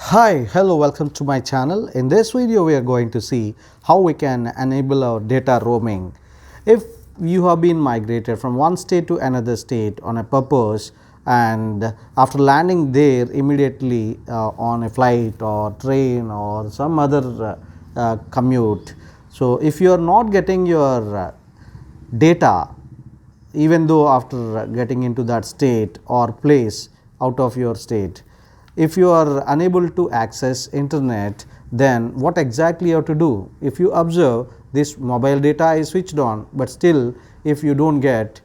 Hi, hello, welcome to my channel. In this video we are going to see how we can enable our data roaming. If you have been migrated from one state to another state on a purpose, and after landing there immediately on a flight or train or some other commute, so if you are not getting your data, even though after getting into that state or place out of your state, if you are unable to access internet, then what exactly you have to do? If you observe, this mobile data is switched on, but still if you don't get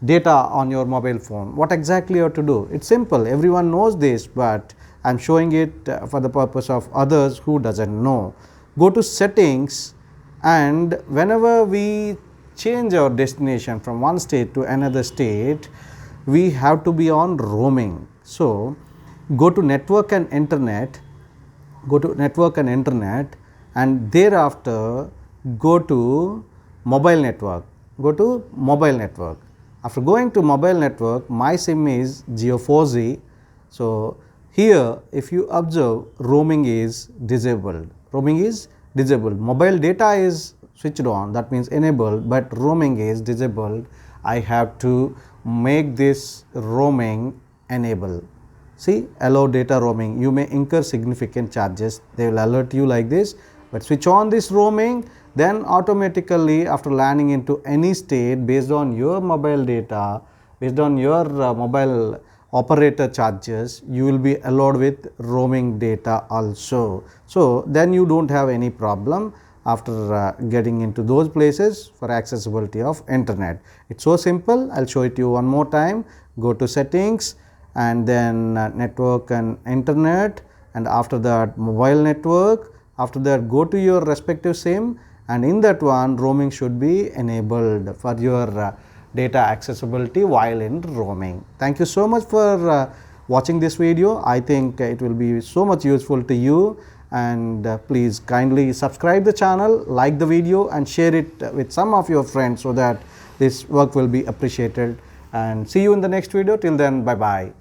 data on your mobile phone, what exactly you have to do? It's simple, everyone knows this, but I'm showing it for the purpose of others who doesn't know. Go to settings, and whenever we change our destination from one state to another state, we have to be on roaming. So go to network and internet, and thereafter go to mobile network. After going to mobile network, my SIM is Jio 4G. So here if you observe, roaming is disabled. Mobile data is switched on, that means enabled, but roaming is disabled. I have to make this roaming enable. See, allow data roaming, you may incur significant charges, they will alert you like this, but switch on this roaming, then automatically after landing into any state, based on your mobile data, based on your mobile operator charges, you will be allowed with roaming data also. So then you don't have any problem after getting into those places for accessibility of internet. It's so simple. I'll show it to you one more time. Go to settings, and then network and internet, and after that mobile network. After that go to your respective SIM, and in that one roaming should be enabled for your data accessibility while in roaming. Thank you so much for watching this video. I think it will be so much useful to you, and please kindly subscribe the channel, like the video, and share it with some of your friends so that this work will be appreciated. And see you in the next video. Till then, bye bye.